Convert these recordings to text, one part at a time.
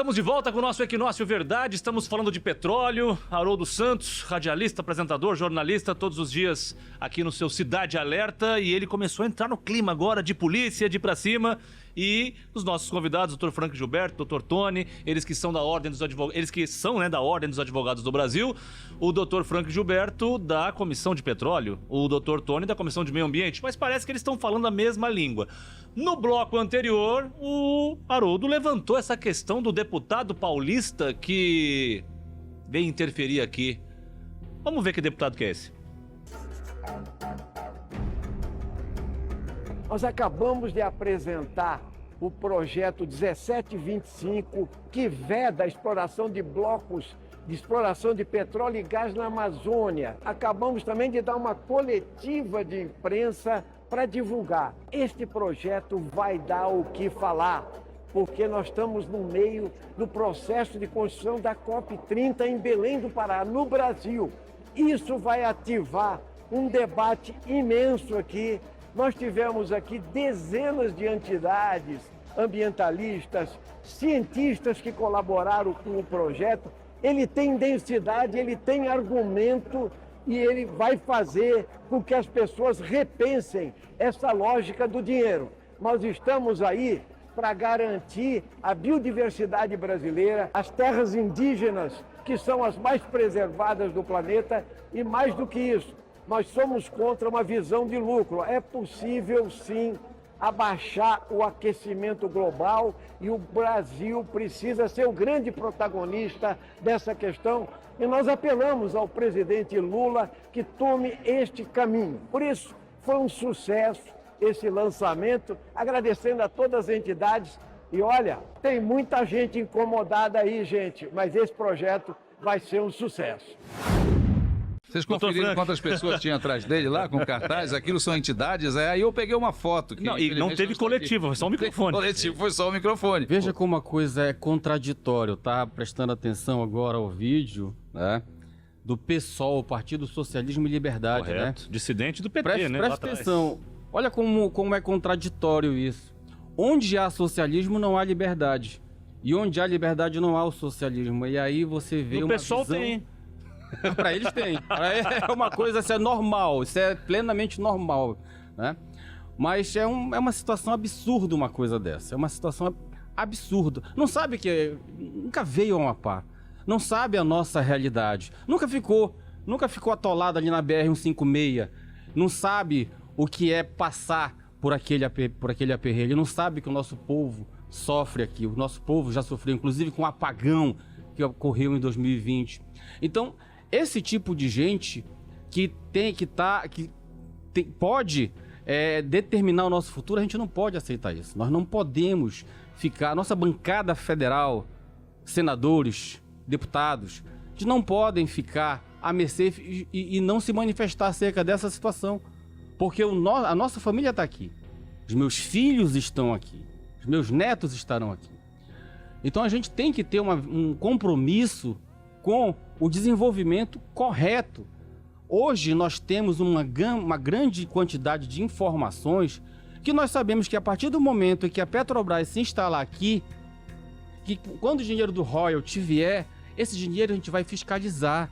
Estamos de volta com o nosso Equinócio Verdade, estamos falando de petróleo. Haroldo Santos, radialista, apresentador, jornalista, todos os dias aqui no seu Cidade Alerta. E ele começou a entrar no clima agora de polícia, de ir pra cima. E os nossos convidados, Dr. Frank Gilberto, Dr. Tony, eles que são da Ordem dos Advogados, eles que são, né, da Ordem dos Advogados do Brasil. O Dr. Frank Gilberto da Comissão de Petróleo, o Dr. Tony da Comissão de Meio Ambiente. Mas parece que eles estão falando a mesma língua. No bloco anterior, o Haroldo levantou essa questão do deputado paulista que veio interferir aqui. Vamos ver que deputado que é esse. Nós acabamos de apresentar o projeto 1725, que veda a exploração de blocos de exploração de petróleo e gás na Amazônia. Acabamos também de dar uma coletiva de imprensa para divulgar. Este projeto vai dar o que falar, porque nós estamos no meio do processo de construção da COP30 em Belém do Pará, no Brasil. Isso vai ativar um debate imenso aqui. Nós tivemos aqui dezenas de entidades ambientalistas, cientistas que colaboraram com o projeto. Ele tem densidade, ele tem argumento e ele vai fazer com que as pessoas repensem essa lógica do dinheiro. Nós estamos aí para garantir a biodiversidade brasileira, as terras indígenas, que são as mais preservadas do planeta, e mais do que isso, nós somos contra uma visão de lucro. É possível, sim, abaixar o aquecimento global e o Brasil precisa ser o grande protagonista dessa questão. E nós apelamos ao presidente Lula que tome este caminho. Por isso, foi um sucesso esse lançamento, agradecendo a todas as entidades. E olha, tem muita gente incomodada aí, gente, mas esse projeto vai ser um sucesso. Vocês conferiram quantas pessoas tinham atrás dele lá com cartaz? Aquilo são entidades, aí eu peguei uma foto. Que, não, e não teve coletivo, foi só o microfone. Coletivo foi só o microfone. Veja como a coisa é contraditória, tá? Prestando atenção agora ao vídeo, né? Do PSOL, Partido Socialismo e Liberdade, correto, né? Dissidente do PT, né? Presta atenção, olha como é contraditório isso. Onde há socialismo não há liberdade. E onde há liberdade não há o socialismo. E aí você vê uma visão... O PSOL tem... Para eles tem. É uma coisa, isso é normal, isso é plenamente normal, né? Mas é uma situação absurda uma coisa dessa. É uma situação absurda. Não sabe que... Nunca veio ao Amapá. Não sabe a nossa realidade. Nunca ficou atolado ali na BR-156. Não sabe o que é passar por aquele aperreio. Ele não sabe que o nosso povo sofre aqui. O nosso povo já sofreu, inclusive com o apagão que ocorreu em 2020. Então, esse tipo de gente que pode determinar o nosso futuro, a gente não pode aceitar isso. Nós não podemos ficar... Nossa bancada federal, senadores, deputados, eles não podem ficar à mercê e não se manifestar acerca dessa situação. Porque a nossa família está aqui. Os meus filhos estão aqui. Os meus netos estarão aqui. Então a gente tem que ter um compromisso com o desenvolvimento correto. Hoje nós temos uma grande quantidade de informações que nós sabemos que a partir do momento em que a Petrobras se instalar aqui, que quando o dinheiro do royalty vier, esse dinheiro a gente vai fiscalizar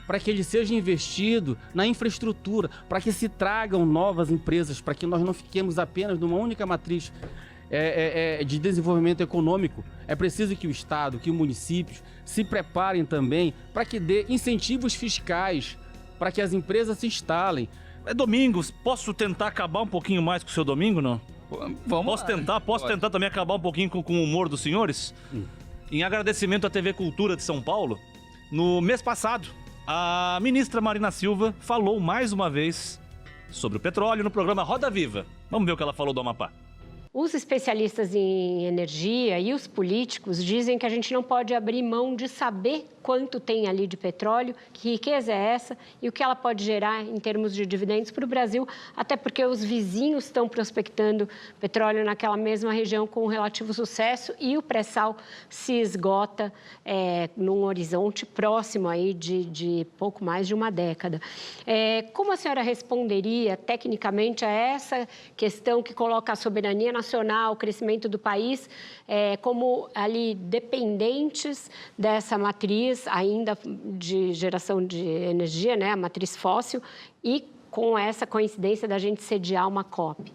para que ele seja investido na infraestrutura, para que se tragam novas empresas, para que nós não fiquemos apenas numa única matriz de desenvolvimento econômico. É preciso que o Estado, que os municípios se preparem também para que dê incentivos fiscais para que as empresas se instalem. Domingos, posso tentar acabar um pouquinho mais com o seu domingo, não? Vamos Posso tentar também acabar um pouquinho com o humor dos senhores? Em agradecimento à TV Cultura de São Paulo, no mês passado, a ministra Marina Silva falou mais uma vez sobre o petróleo no programa Roda Viva. Vamos ver o que ela falou do Amapá. Os especialistas em energia e os políticos dizem que a gente não pode abrir mão de saber quanto tem ali de petróleo, que riqueza é essa e o que ela pode gerar em termos de dividendos para o Brasil, até porque os vizinhos estão prospectando petróleo naquela mesma região com relativo sucesso e o pré-sal se esgota num horizonte próximo aí de pouco mais de uma década. Como a senhora responderia tecnicamente a essa questão que coloca a soberania nacional, o crescimento do país, como ali dependentes dessa matriz ainda de geração de energia, né, a matriz fóssil, e com essa coincidência da gente sediar uma COP?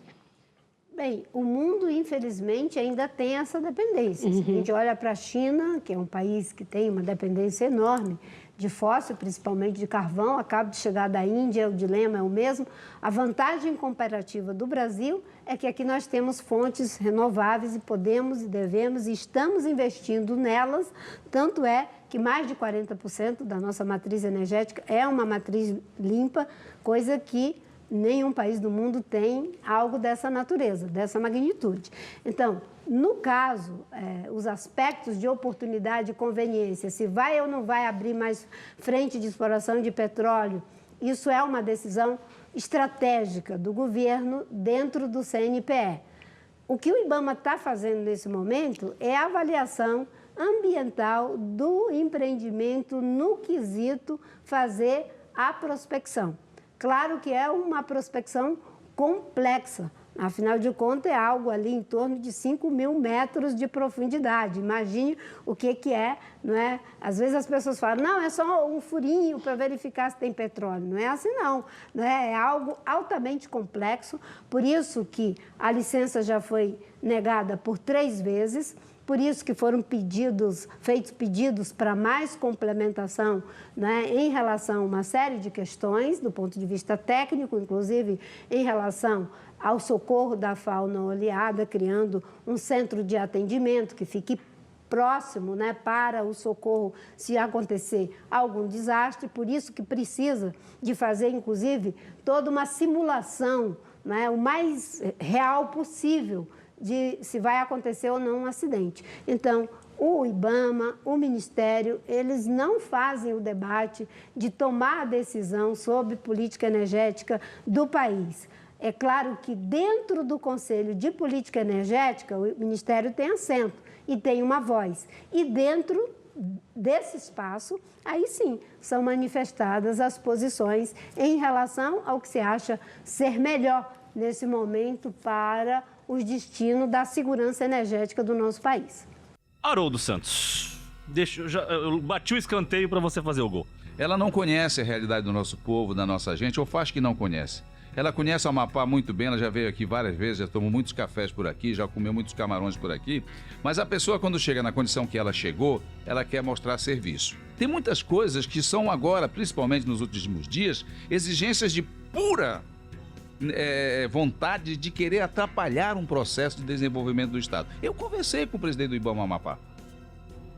Bem, o mundo, infelizmente, ainda tem essa dependência. Se a gente olha para a China, que é um país que tem uma dependência enorme de fóssil, principalmente de carvão, acaba de chegar da Índia, o dilema é o mesmo. A vantagem comparativa do Brasil é que aqui nós temos fontes renováveis e podemos e devemos e estamos investindo nelas, tanto é que mais de 40% da nossa matriz energética é uma matriz limpa, coisa que nenhum país do mundo tem algo dessa natureza, dessa magnitude. Então, no caso, os aspectos de oportunidade e conveniência, se vai ou não vai abrir mais frente de exploração de petróleo, isso é uma decisão estratégica do governo dentro do CNPE. O que o IBAMA está fazendo nesse momento é a avaliação ambiental do empreendimento no quesito fazer a prospecção. Claro que é uma prospecção complexa, afinal de contas é algo ali em torno de 5.000 metros de profundidade. Imagine o que é, não é? Às vezes as pessoas falam, não, é só um furinho para verificar se tem petróleo. Não é assim não, é algo altamente complexo, por isso que a licença já foi negada por 3 vezes, por isso que foram feitos pedidos para mais complementação, né, em relação a uma série de questões, do ponto de vista técnico, inclusive em relação ao socorro da fauna oleada, criando um centro de atendimento que fique próximo, né, para o socorro se acontecer algum desastre, por isso que precisa de fazer, inclusive, toda uma simulação, né, o mais real possível, de se vai acontecer ou não um acidente. Então, o IBAMA, o Ministério, eles não fazem o debate de tomar a decisão sobre política energética do país. É claro que dentro do Conselho de Política Energética, o Ministério tem assento e tem uma voz. E dentro desse espaço, aí sim, são manifestadas as posições em relação ao que se acha ser melhor nesse momento para os destinos da segurança energética do nosso país. Haroldo Santos, eu bati o escanteio para você fazer o gol. Ela não conhece a realidade do nosso povo, da nossa gente, ou faz que não conhece. Ela conhece o Amapá muito bem, ela já veio aqui várias vezes, já tomou muitos cafés por aqui, já comeu muitos camarões por aqui, mas a pessoa, quando chega na condição que ela chegou, ela quer mostrar serviço. Tem muitas coisas que são agora, principalmente nos últimos dias, exigências de pura vontade de querer atrapalhar um processo de desenvolvimento do Estado. Eu conversei com o presidente do IBAMA Amapá.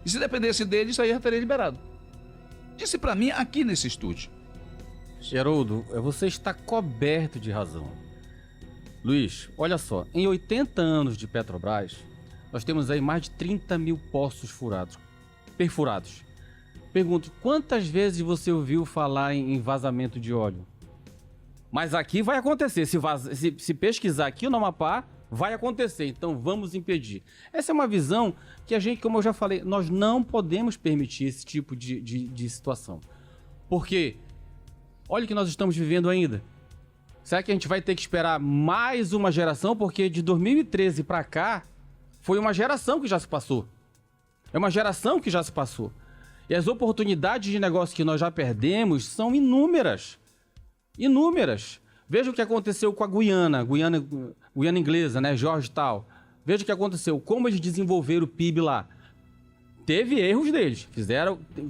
E se dependesse dele, isso aí já teria liberado. Disse para mim aqui nesse estúdio. Haroldo, você está coberto de razão. Luiz, olha só, em 80 anos de Petrobras, nós temos aí mais de 30.000 poços perfurados. Pergunto, quantas vezes você ouviu falar em vazamento de óleo? Mas aqui vai acontecer, se pesquisar aqui no Amapá, vai acontecer, então vamos impedir. Essa é uma visão que a gente, como eu já falei, nós não podemos permitir esse tipo de situação. Porque, olha o que nós estamos vivendo ainda. Será que a gente vai ter que esperar mais uma geração? Porque de 2013 para cá, foi uma geração que já se passou. É uma geração que já se passou. E as oportunidades de negócio que nós já perdemos são inúmeras. Inúmeras. Veja o que aconteceu com a Guiana inglesa, né, Georgetown. Veja o que aconteceu, como eles desenvolveram o PIB lá. Teve erros deles,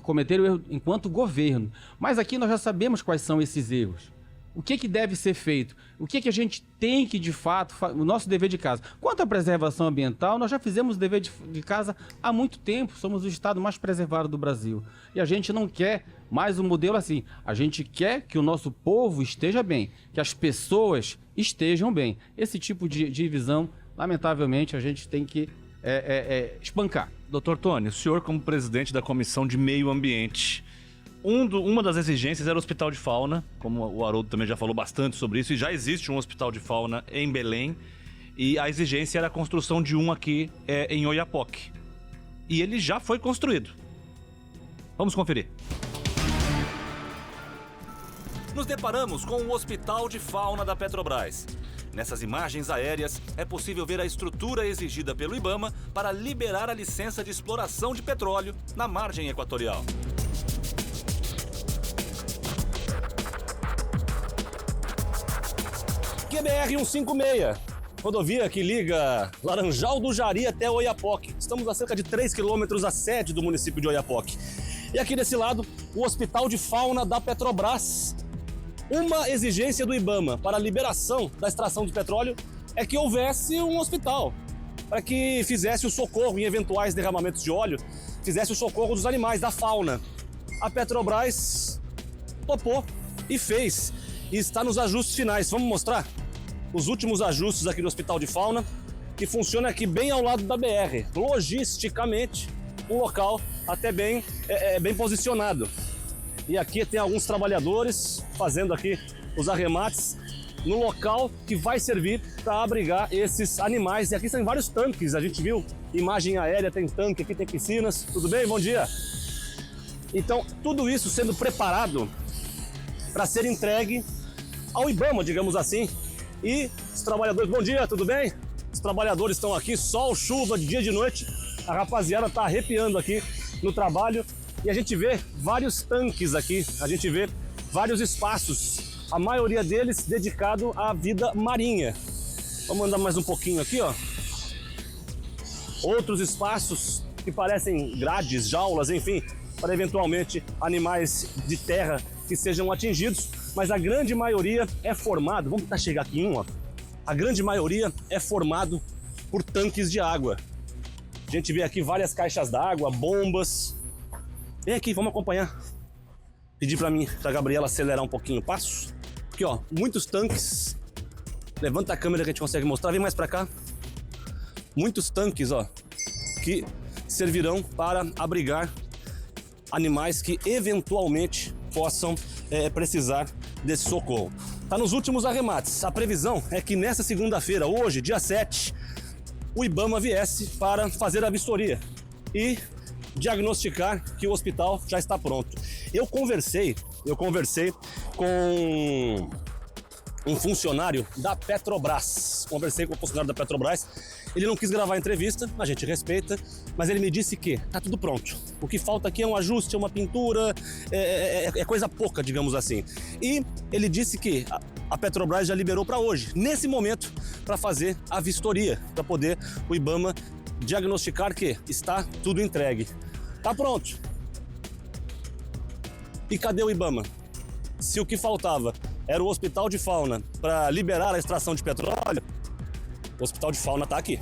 cometeram erro enquanto governo. Mas aqui nós já sabemos quais são esses erros. O que deve ser feito? O que a gente tem que, de fato, o nosso dever de casa? Quanto à preservação ambiental, nós já fizemos o dever de casa há muito tempo. Somos o estado mais preservado do Brasil. E a gente não quer mais um modelo assim. A gente quer que o nosso povo esteja bem, que as pessoas estejam bem. Esse tipo de visão, lamentavelmente, a gente tem que espancar. Doutor Tony, o senhor como presidente da Comissão de Meio Ambiente, uma das exigências era o Hospital de Fauna, como o Haroldo também já falou bastante sobre isso, e já existe um Hospital de Fauna em Belém, e a exigência era a construção de um aqui em Oiapoque. E ele já foi construído. Vamos conferir. Nos deparamos com o Hospital de Fauna da Petrobras. Nessas imagens aéreas, é possível ver a estrutura exigida pelo IBAMA para liberar a licença de exploração de petróleo na margem equatorial. QBR-156, rodovia que liga Laranjal do Jari até Oiapoque. Estamos a cerca de 3 quilômetros a sede do município de Oiapoque. E aqui desse lado, o Hospital de Fauna da Petrobras. Uma exigência do IBAMA para a liberação da extração de petróleo é que houvesse um hospital, para que fizesse o socorro em eventuais derramamentos de óleo, fizesse o socorro dos animais, da fauna. A Petrobras topou e fez, e está nos ajustes finais. Vamos mostrar os últimos ajustes aqui do Hospital de Fauna, que funciona aqui bem ao lado da BR. Logisticamente, um local até bem posicionado. E aqui tem alguns trabalhadores fazendo aqui os arremates no local que vai servir para abrigar esses animais. E aqui tem vários tanques, a gente viu imagem aérea, tem tanque, aqui tem piscinas. Tudo bem? Bom dia! Então, tudo isso sendo preparado para ser entregue ao IBAMA, digamos assim. E os trabalhadores, bom dia, tudo bem? Os trabalhadores estão aqui, sol, chuva, de dia e de noite. A rapaziada está arrepiando aqui no trabalho. E a gente vê vários tanques aqui, a gente vê vários espaços, a maioria deles dedicado à vida marinha. Vamos andar mais um pouquinho aqui, ó. Outros espaços que parecem grades, jaulas, enfim, para eventualmente animais de terra que sejam atingidos, mas a grande maioria é formado, vamos tentar chegar aqui em um, ó. A grande maioria é formado por tanques de água. A gente vê aqui várias caixas d'água, bombas. Vem aqui, vamos acompanhar. Pedir pra Gabriela acelerar um pouquinho o passo. Aqui, ó, muitos tanques. Levanta a câmera que a gente consegue mostrar. Vem mais pra cá. Muitos tanques, ó, que servirão para abrigar animais que eventualmente possam precisar desse socorro. Tá nos últimos arremates. A previsão é que nessa segunda-feira, hoje, dia 7, o IBAMA viesse para fazer a vistoria e diagnosticar que o hospital já está pronto. Eu conversei com um funcionário da Petrobras. Ele não quis gravar a entrevista, a gente respeita, mas ele me disse que tá tudo pronto. O que falta aqui é um ajuste, é uma pintura, é coisa pouca, digamos assim. E ele disse que a Petrobras já liberou para hoje, nesse momento, para fazer a vistoria, para poder o IBAMA diagnosticar que está tudo entregue. Tá pronto. E cadê o IBAMA? Se o que faltava era o Hospital de Fauna para liberar a extração de petróleo, o Hospital de Fauna está aqui.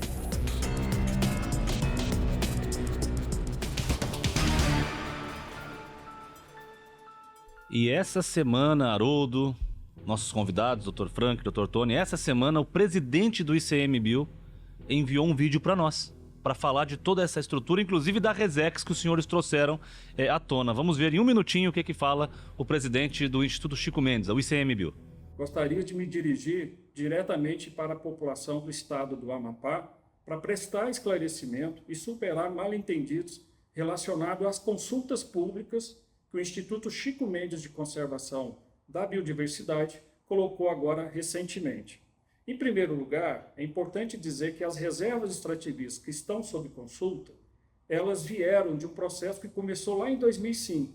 E essa semana, Haroldo, nossos convidados, Dr. Frank, Dr. Tony, essa semana o presidente do ICMBio enviou um vídeo para nós, para falar de toda essa estrutura, inclusive da Resex que os senhores trouxeram à tona. Vamos ver em um minutinho o que fala o presidente do Instituto Chico Mendes, o ICMBio. Gostaria de me dirigir diretamente para a população do estado do Amapá para prestar esclarecimento e superar mal-entendidos relacionados às consultas públicas que o Instituto Chico Mendes de Conservação da Biodiversidade colocou agora recentemente. Em primeiro lugar, é importante dizer que as reservas extrativistas que estão sob consulta, elas vieram de um processo que começou lá em 2005,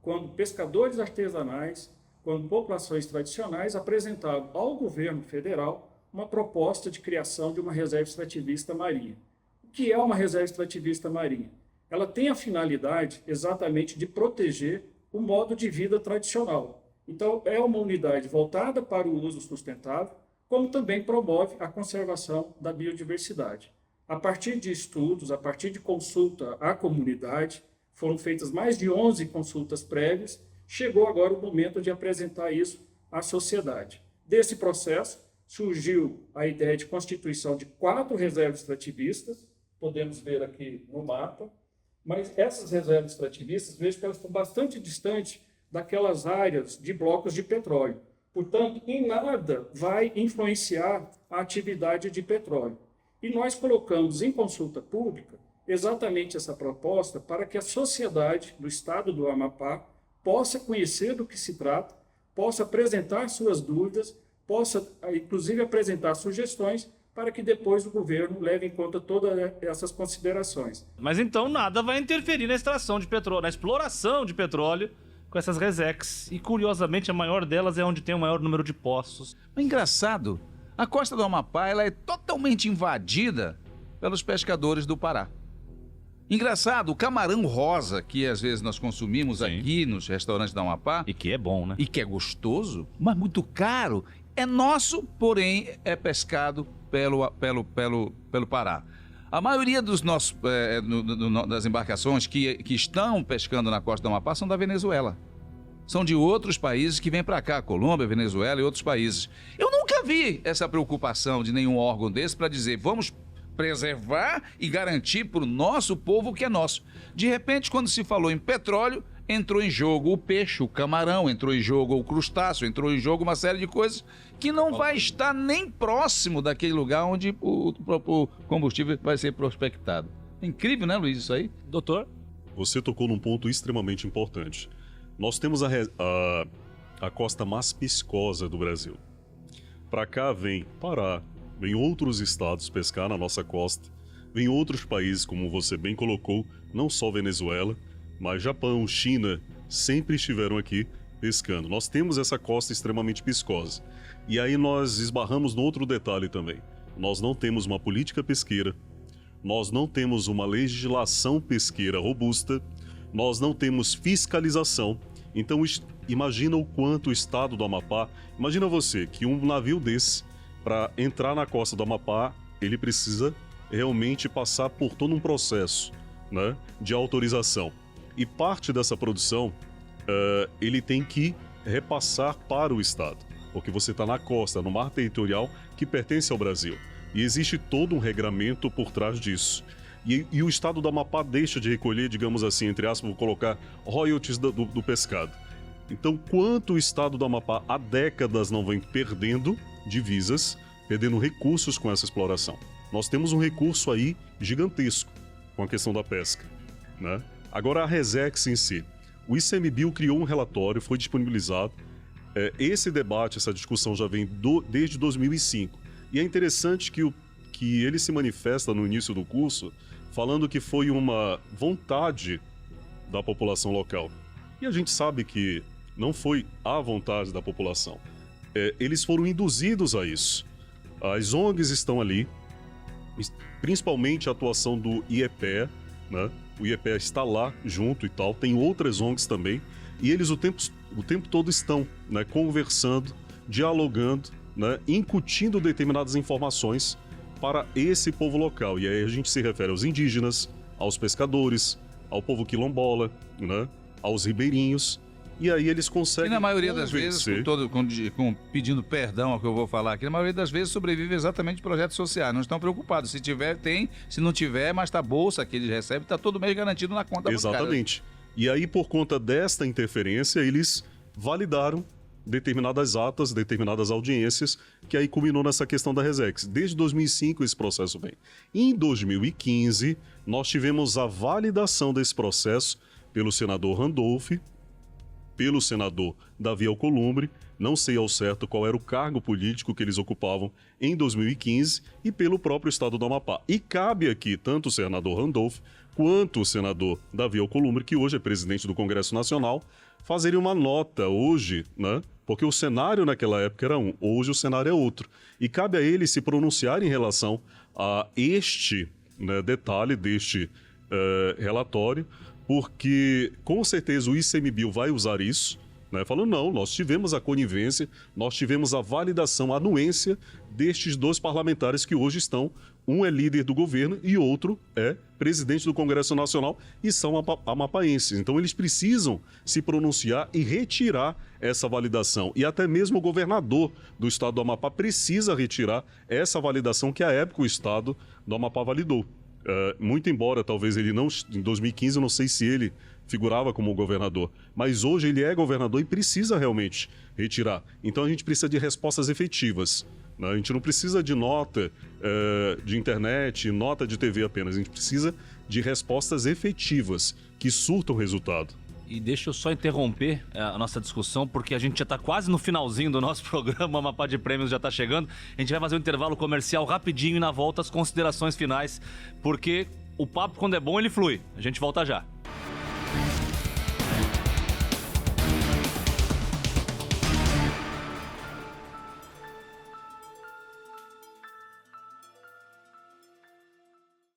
quando pescadores artesanais, quando populações tradicionais apresentaram ao governo federal uma proposta de criação de uma reserva extrativista marinha. O que é uma reserva extrativista marinha? Ela tem a finalidade exatamente de proteger o modo de vida tradicional. Então, é uma unidade voltada para o uso sustentável, como também promove a conservação da biodiversidade. A partir de estudos, a partir de consulta à comunidade, foram feitas mais de 11 consultas prévias, chegou agora o momento de apresentar isso à sociedade. Desse processo, surgiu a ideia de constituição de 4 reservas extrativistas, podemos ver aqui no mapa, mas essas reservas extrativistas, vejo que elas estão bastante distantes daquelas áreas de blocos de petróleo. Portanto, em nada vai influenciar a atividade de petróleo. E nós colocamos em consulta pública exatamente essa proposta para que a sociedade do estado do Amapá possa conhecer do que se trata, possa apresentar suas dúvidas, possa, inclusive, apresentar sugestões para que depois o governo leve em conta todas essas considerações. Mas então nada vai interferir na extração de petróleo, na exploração de petróleo com essas resecs. E curiosamente a maior delas é onde tem o maior número de poços. O engraçado, a costa do Amapá ela é totalmente invadida pelos pescadores do Pará. Engraçado, o camarão rosa, que às vezes nós consumimos aqui nos restaurantes do Amapá... E que é bom, né? E que é gostoso, mas muito caro, é nosso, porém é pescado pelo Pará. A maioria dos nossos, das embarcações que estão pescando na costa do Amapá são da Venezuela. São de outros países que vêm para cá, Colômbia, Venezuela e outros países. Eu nunca vi essa preocupação de nenhum órgão desse para dizer, vamos preservar e garantir para o nosso povo o que é nosso. De repente, quando se falou em petróleo, entrou em jogo o peixe, o camarão, entrou em jogo o crustáceo, entrou em jogo uma série de coisas que não vai estar nem próximo daquele lugar onde o combustível vai ser prospectado. É incrível, né, Luiz, isso aí? Doutor? Você tocou num ponto extremamente importante. Nós temos a costa mais piscosa do Brasil. Para cá vem Pará, vem outros estados pescar na nossa costa, vem outros países, como você bem colocou, não só Venezuela, mas Japão, China, sempre estiveram aqui pescando. Nós temos essa costa extremamente piscosa. E aí nós esbarramos no outro detalhe também. Nós não temos uma política pesqueira, nós não temos uma legislação pesqueira robusta, nós não temos fiscalização. Então imagina o quanto o estado do Amapá... Imagina você que um navio desse, para entrar na costa do Amapá, ele precisa realmente passar por todo um processo, né, de autorização. E parte dessa produção, ele tem que repassar para o estado, porque você está na costa, no mar territorial que pertence ao Brasil. E existe todo um regramento por trás disso. E o estado do Amapá deixa de recolher, digamos assim, entre aspas, vou colocar, royalties do pescado. Então, quanto o estado do Amapá há décadas não vem perdendo divisas, perdendo recursos com essa exploração. Nós temos um recurso aí gigantesco com a questão da pesca, né? Agora a Resex em si. O ICMBio criou um relatório, foi disponibilizado. Esse debate, essa discussão já vem desde 2005. E é interessante que ele se manifesta no início do curso falando que foi uma vontade da população local. E a gente sabe que não foi a vontade da população. Eles foram induzidos a isso. As ONGs estão ali, principalmente a atuação do IEPE, né? O IEPE está lá junto e tal, tem outras ONGs também, e eles o tempo todo estão, né, conversando, dialogando, né, incutindo determinadas informações para esse povo local. E aí a gente se refere aos indígenas, aos pescadores, ao povo quilombola, né, aos ribeirinhos. E aí eles conseguem... E na maioria das vezes, pedindo perdão ao que eu vou falar aqui, na maioria das vezes sobrevive exatamente projetos sociais. Não estão preocupados. Se tiver, tem. Se não tiver, mas tá a bolsa que eles recebem, está todo mês garantido na conta bancária. Exatamente. E aí, por conta desta interferência, eles validaram determinadas atas, determinadas audiências, que aí culminou nessa questão da Resex. Desde 2005 esse processo vem. Em 2015, nós tivemos a validação desse processo pelo senador Randolph, pelo senador Davi Alcolumbre, não sei ao certo qual era o cargo político que eles ocupavam em 2015, e pelo próprio estado do Amapá. E cabe aqui tanto o senador Randolph quanto o senador Davi Alcolumbre, que hoje é presidente do Congresso Nacional, fazerem uma nota hoje, né? Porque o cenário naquela época era um, hoje o cenário é outro. E cabe a eles se pronunciar em relação a este, né, detalhe deste relatório, porque com certeza o ICMBio vai usar isso, né, falando, não, nós tivemos a conivência, nós tivemos a validação, a anuência destes dois parlamentares que hoje estão, um é líder do governo e outro é presidente do Congresso Nacional e são amapaenses. Então eles precisam se pronunciar e retirar essa validação. E até mesmo o governador do estado do Amapá precisa retirar essa validação que à época o estado do Amapá validou. Muito embora talvez ele não... Em 2015 eu não sei se ele figurava como governador, mas hoje ele é governador e precisa realmente retirar. Então a gente precisa de respostas efetivas. A gente não precisa de nota de internet, nota de TV apenas. A gente precisa de respostas efetivas que surtam resultado. E deixa eu só interromper a nossa discussão, porque a gente já está quase no finalzinho do nosso programa, a Amapá de Prêmios já está chegando. A gente vai fazer um intervalo comercial rapidinho e na volta as considerações finais, porque o papo, quando é bom, ele flui. A gente volta já.